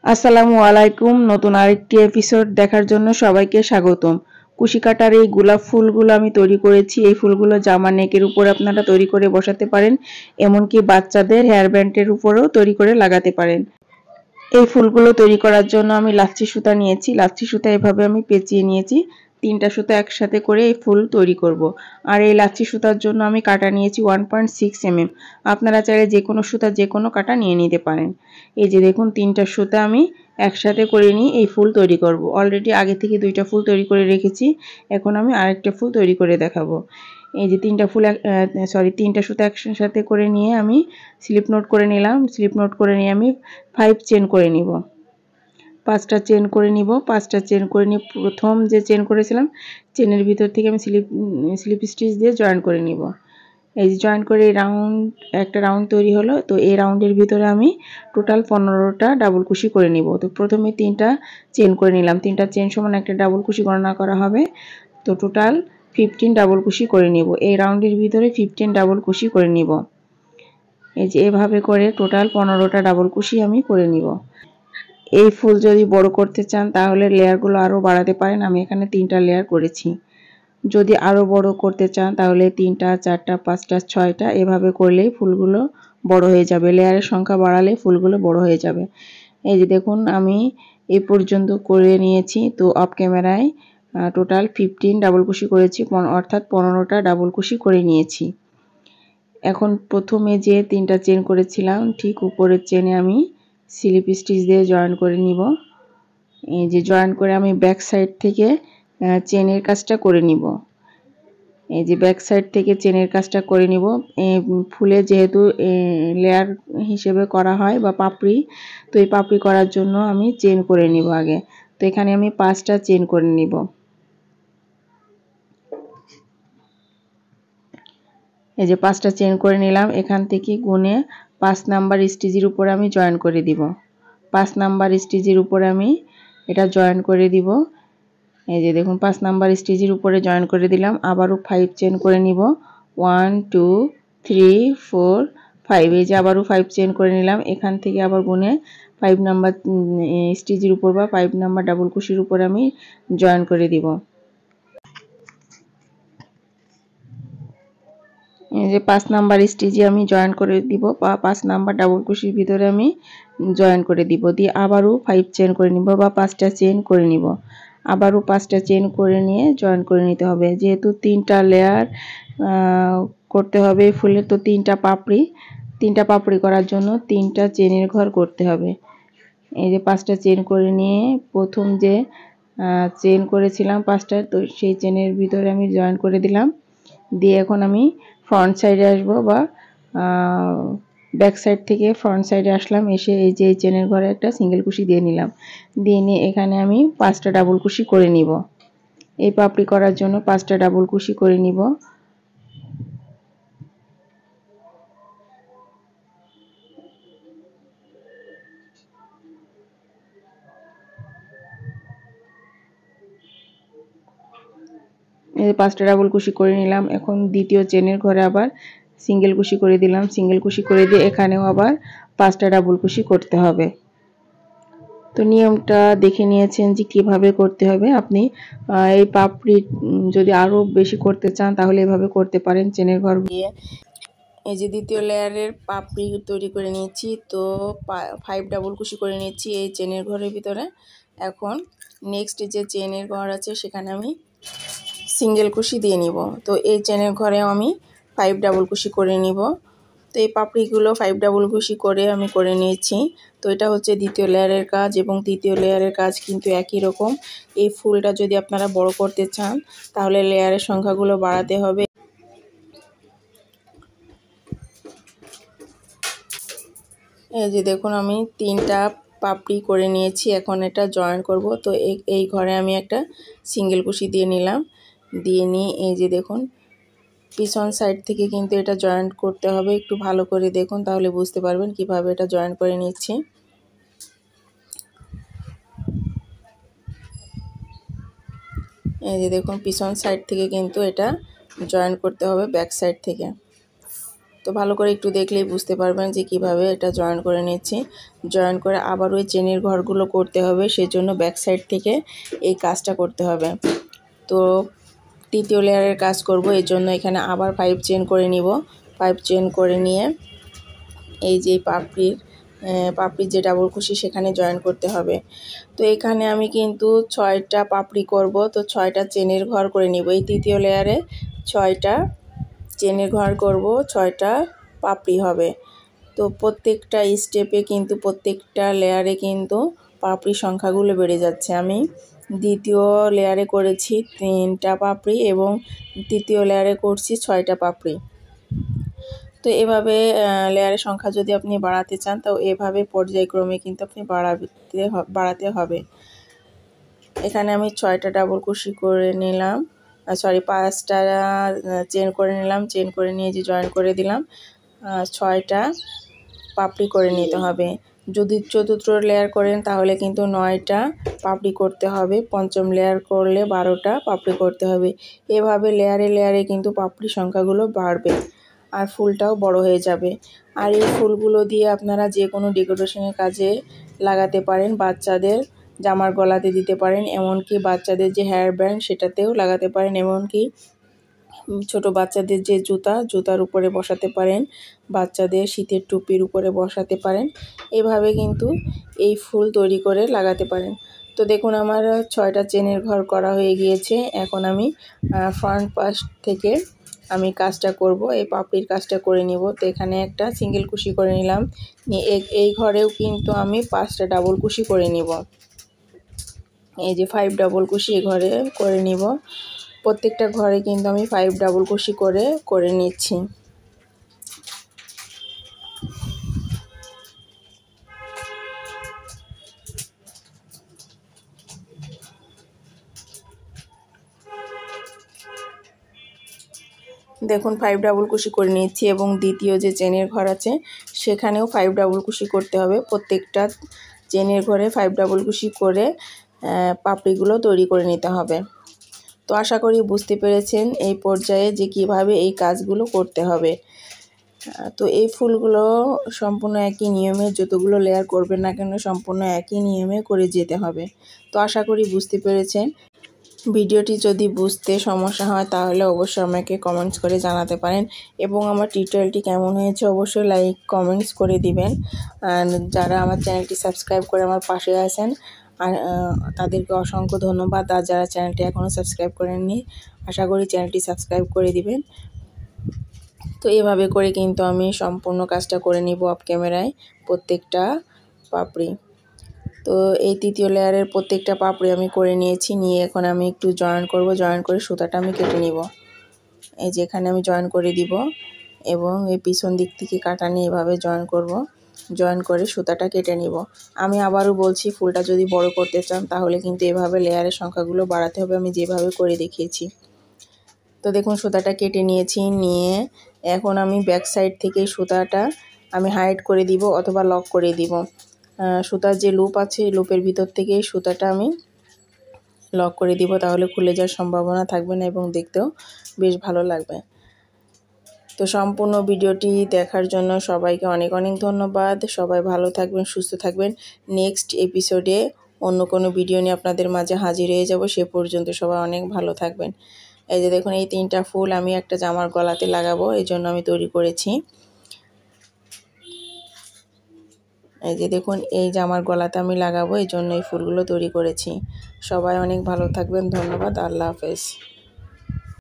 আসসালামু আলাইকুম। নতুন আরেকটি এপিসোড দেখার জন্য সবাইকে স্বাগতম। কুশি কাটার এই গোলাপ ফুলগুলো আমি তৈরি করেছি। এই ফুলগুলো জামা নেকের উপর আপনারা তৈরি করে বসাতে পারেন, এমনকি বাচ্চাদের হেয়ার ব্যান্ডের উপরেও তৈরি করে লাগাতে পারেন। এই ফুলগুলো তৈরি করার জন্য আমি লাচ্ছি সুতা নিয়েছি। লাচ্ছি সুতা এভাবে আমি পেঁচিয়ে নিয়েছি। 3টা সুতা একসাথে করে এই ফুল তৈরি করব। আর এই লাচ্ছি সুতার জন্য আমি কাটা নিয়েছি 1.6 mm। আপনারা চাইলে যে কোনো সুতা যে কোনো কাটা নিয়ে নিতে পারেন। এই যে দেখুন 3টা সুতা আমি একসাথে করে নিয়ে এই ফুল তৈরি করব। অলরেডি আগে থেকে 2টা ফুল তৈরি করে রেখেছি। এখন আমি আরেকটা ফুল তৈরি করে দেখাবো। এই যে 3টা সুতা একসাথে করে নিয়ে আমি স্লিপ নোট করে নিলাম। স্লিপ নোট করে নিয়ে আমি 5 চেন করে নিব। 5টা চেন করে নিব। 5টা চেন করে নিয়ে প্রথম যে চেন করেছিলাম চেনের ভিতর থেকে আমি স্লিপ স্টিচ দিয়ে জয়েন করে নিব। এই যে জয়েন করে একটা রাউন্ড তৈরি হলো। তো এই রাউন্ডের ভিতরে আমি টোটাল 15টা ডাবল কুশি করে নিব। তো প্রথমে 3টা চেন করে নিলাম। 3টা চেন সমান একটা ডাবল কুশি গণনা করা হবে। তো টোটাল 15 ডাবল কুশি করে নিব। এই রাউন্ডের ভিতরে 15 ডাবল কুশি করে নিব। এই যে এভাবে করে টোটাল 15টা ডাবল কুশি আমি করে নিব। এই ফুল যদি বড় করতে চান তাহলে লেয়ারগুলো আরও বাড়াতে পারেন। আমি এখানে 3টা লেয়ার করেছি। যদি আরও বড় করতে চান তাহলে 3টা 4টা 5টা 6টা এভাবে করলেই ফুলগুলো বড় হয়ে যাবে। লেয়ারের সংখ্যা বাড়ালে ফুলগুলো বড় হয়ে যাবে। এই যে দেখুন আমি এই পর্যন্ত করে নিয়েছি। তো অফ ক্যামেরায় টোটাল 15 ডাবল কুশি করেছি, অর্থাৎ 15টা ডাবল কুশি করে নিয়েছি। এখন প্রথমে যে 3টা চেন করেছিলাম ঠিক উপরের চেনে আমি স্লিপ স্টিচ দিয়ে জয়েন করে নিব। এই যে জয়েন করে আমি ব্যাক সাইড থেকে চেনের কাজটা করে নিব। এই যে ব্যাক সাইড থেকে চেনের কাজটা করে নিব। ফুলে যেহেতু লেয়ার হিসেবে করা হয় বা পাপড়ি, তো এই পাপড়ি করার জন্য আমি চেন করে নিব আগে। তো এখানে আমি 5টা চেন করে নিব। এই যে 5টা চেন করে নিলাম। এখান থেকে গুনে 5 নাম্বার স্টিচের উপরে আমি জয়েন করে দিব। 5 নাম্বার স্টিচের উপরে আমি এটা জয়েন করে দিব। এই যে দেখুন 5 নাম্বার স্টিচের উপরে জয়েন করে দিলাম। আবারও 5 চেন করে নিব। 1 2 3 4 5। এই যে আবারও 5 চেন করে নিলাম। এখান থেকে আবার গুনে 5 নাম্বার স্টিচের উপর বা 5 নাম্বার ডাবল কুশির উপর আমি জয়েন করে দিব। এই যে 5 নাম্বার স্টিচে আমি জয়েন করে দিব বা 5 নাম্বার ডাবল কুশির ভিতরে আমি জয়েন করে দিব। দিয়ে আবারও 5 চেন করে নিব বা 5টা চেন করে নিব। আবারও 5টা চেন করে নিয়ে জয়েন করে নিতে হবে। যেহেতু 3টা লেয়ার করতে হবে ফুলের, তো 3টা পাপড়ি করার জন্য 3টা চেনের ঘর করতে হবে। এই যে 5টা চেন করে নিয়ে প্রথম যে চেন করেছিলাম 5টা, তো সেই চেনের ভিতরে আমি জয়েন করে দিলাম। দিয়ে এখন আমি ফ্রন্ট সাইডে আসবো বা ব্যাক সাইড থেকে ফ্রন্ট সাইডে আসলাম। এসে এই যে চেনের ঘরে একটা সিঙ্গেল কুশি দিয়ে নিলাম। দিয়ে নিয়ে এখানে আমি 5টা ডাবল কুশি করে নিব। এই পাপড়ি করার জন্য 5টা ডাবল কুশি করে নিব। এই 5টা ডাবল কুশি করে নিলাম। এখন দ্বিতীয় চেনের ঘরে আবার সিঙ্গেল কুশি করে দিলাম। সিঙ্গেল কুশি করে দিয়ে এখানেও আবার 5টা ডাবল কুশি করতে হবে। তো নিয়মটা দেখে নিয়েছেন যে কিভাবে করতে হবে। আপনি এই পাপড়ি যদি আরও বেশি করতে চান তাহলে এভাবে করতে পারেন চেনের ঘর দিয়ে। এই যে দ্বিতীয় লেয়ারের পাপড়ি তৈরি করে নিয়েছি। তো 5 ডাবল কুশি করে নিয়েছি এই চেনের ঘরের ভিতরে। এখন নেক্সট যে চেনের ঘর আছে সেখানে আমি সিঙ্গেল কুশি দিয়ে নিব। তো এই চেনের ঘরেও আমি 5 ডাবল কুশি করে নিব। তো এই পাপড়িগুলো 5 ডাবল কুশি করে আমি করে নিয়েছি। তো এটা হচ্ছে দ্বিতীয় লেয়ারের কাজ এবং তৃতীয় লেয়ারের কাজ কিন্তু একই রকম। এই ফুলটা যদি আপনারা বড় করতে চান তাহলে লেয়ারের সংখ্যাগুলো বাড়াতে হবে। এই যে দেখুন আমি 3টা পাপড়ি করে নিয়েছি। এখন এটা জয়েন করব। তো এই ঘরে আমি একটা সিঙ্গেল কুশি দিয়ে নিলাম। দিয়ে নিয়ে এই যে দেখুন পিছন সাইড থেকে কিন্তু এটা জয়েন্ট করতে হবে। একটু ভালো করে দেখুন তাহলে বুঝতে পারবেন কিভাবে এটা জয়েন করে নিচ্ছি। এই যে দেখুন পিছন সাইড থেকে কিন্তু এটা জয়েন করতে হবে ব্যাক সাইড থেকে। তো ভালো করে একটু দেখলেই বুঝতে পারবেন যে কিভাবে এটা জয়েন করে নিচ্ছি। জয়েন করে আবার ওই চেনের ঘরগুলো করতে হবে, সেজন্য ব্যাক সাইড থেকে এই কাজটা করতে হবে। তো তৃতীয় লেয়ারের কাজ করব, এর জন্য এখানে আবার 5 চেন করে নিব। 5 চেন করে নিয়ে এই যে পাপড়ির যে ডাবল কুশি সেখানে জয়েন করতে হবে। তো এখানে আমি কিন্তু 6টা পাপড়ি করব, তো 6টা চেনের ঘর করে নিব। এই তৃতীয় লেয়ারে 6টা চেনের ঘর করব, 6টা পাপড়ি হবে। তো প্রত্যেকটা স্টেপে কিন্তু প্রত্যেকটা লেয়ারে কিন্তু পাপড়ির সংখ্যাগুলো বেড়ে যাচ্ছে। আমি দ্বিতীয় লেয়ারে করেছি 3টা পাপড়ি এবং তৃতীয় লেয়ারে করছি 6টা পাপড়ি। তো এভাবে লেয়ারের সংখ্যা যদি আপনি বাড়াতে চান তো এভাবে পর্যায়ক্রমে কিন্তু আপনি বাড়াতে হবে। এখানে আমি 6টা ডাবল কুশি করে নিলাম, 5টা চেন করে নিলাম। চেন করে নিয়ে যে জয়েন করে দিলাম। 6টা পাপড়ি করে নিতে হবে। যদি চতুর্থ লেয়ার করেন তাহলে কিন্তু 9টা পাপড়ি করতে হবে। পঞ্চম লেয়ার করলে 12টা পাপড়ি করতে হবে। এভাবে লেয়ারে লেয়ারে কিন্তু পাপড়ির সংখ্যাগুলো বাড়বে আর ফুলটাও বড় হয়ে যাবে। আর এই ফুলগুলো দিয়ে আপনারা যে কোনো ডেকোরেশনের কাজে লাগাতে পারেন। বাচ্চাদের জামার গলাতে দিতে পারেন, এমনকি বাচ্চাদের যে হেয়ার ব্যান্ড সেটাতেও লাগাতে পারেন, এমনকি ছোট বাচ্চাদের যে জুতার উপরে বসাতে পারেন, বাচ্চাদের শীতের টুপির উপরে বসাতে পারেন। এভাবে কিন্তু এই ফুল তৈরি করে লাগাতে পারেন। তো দেখুন আমার 6টা চেনের ঘর করা হয়ে গিয়েছে। এখন আমি ফ্রন্ট পাশ থেকে আমি কাজটা করব, এই পাপড়ির কাজটা করে নিব। তো এখানে একটা সিঙ্গেল কুশি করে নিলাম। এই ঘরেও কিন্তু আমি 5টা ডাবল কুশি করে নিব। এই যে 5 ডাবল কুশি এই ঘরে করে নিব। প্রত্যেকটা ঘরে কিন্তু আমি 5 ডাবল কুশি করে নিচ্ছি। দেখুন 5 ডাবল কুশি করে নিচ্ছি এবং দ্বিতীয় যে চেনের ঘর আছে সেখানেও 5 ডাবল কুশি করতে হবে। প্রত্যেকটা চেনের ঘরে 5 ডাবল কুশি করে পাপড়িগুলো তৈরি করে নিতে হবে। তো আশা করি বুঝতে পেরেছেন এই পর্যায়ে যে কিভাবে এই কাজগুলো করতে হবে। তো এই ফুলগুলো সম্পূর্ণ একই নিয়মে যতগুলো লেয়ার করবেন না কেন সম্পূর্ণ একই নিয়মে করে যেতে হবে। তো আশা করি বুঝতে পেরেছেন। ভিডিওটি যদি বুঝতে সমস্যা হয় তাহলে অবশ্যই আমাকে কমেন্টস করে জানাতে পারেন এবং আমার টিউটোরিয়ালটি কেমন হয়েছে অবশ্যই লাইক কমেন্টস করে দিবেন। আর যারা আমার চ্যানেলটি সাবস্ক্রাইব করে আমার পাশে আছেন আর তাদেরকে অসংখ্য ধন্যবাদ। আর যারা চ্যানেলটি এখনও সাবস্ক্রাইব করেননি আশা করি চ্যানেলটি সাবস্ক্রাইব করে দিবেন। তো এভাবে করে কিন্তু আমি সম্পূর্ণ কাজটা করে নিব অফ ক্যামেরায় প্রত্যেকটা পাপড়ি। তো এই তৃতীয় লেয়ারের প্রত্যেকটা পাপড়ি আমি করে নিয়েছি। নিয়ে এখন আমি একটু জয়েন করব। জয়েন করে সুতাটা আমি কেটে নিব। এই যে এখানে আমি জয়েন করে দিব এবং এই পিছন দিক থেকে কাটা নিয়ে এভাবে জয়েন করব। জয়েন করে সুতাটা কেটে নিব। আমি আবারও বলছি ফুলটা যদি বড় করতে চান তাহলে কিন্তু এভাবে লেয়ারের সংখ্যাগুলো বাড়াতে হবে, আমি যেভাবে করে দেখিয়েছি। তো দেখুন সুতাটা কেটে নিয়েছি। নিয়ে এখন আমি ব্যাক সাইড থেকে সুতাটা আমি হাইড করে দিব অথবা লক করে দিব। সুতার যে লুপ আছে লুপের ভিতর থেকে সুতাটা আমি লক করে দিব, তাহলে খুলে যাওয়ার সম্ভাবনা থাকবে না এবং দেখতেও বেশ ভালো লাগবে। তো সম্পূর্ণ ভিডিওটি দেখার জন্য সবাইকে অনেক অনেক ধন্যবাদ। সবাই ভালো থাকবেন, সুস্থ থাকবেন। নেক্সট এপিসোডে অন্য কোনো ভিডিও নিয়ে আপনাদের মাঝে হাজির হয়ে যাব। সে পর্যন্ত সবাই অনেক ভালো থাকবেন। এই যে দেখুন এই 3টা ফুল আমি একটা জামার গলাতে লাগাবো, এই জন্য আমি তৈরি করেছি। এই যে দেখুন এই জামার গলাতে আমি লাগাবো, এই জন্য এই ফুলগুলো তৈরি করেছি। সবাই অনেক ভালো থাকবেন। ধন্যবাদ। আল্লাহ হাফেজ।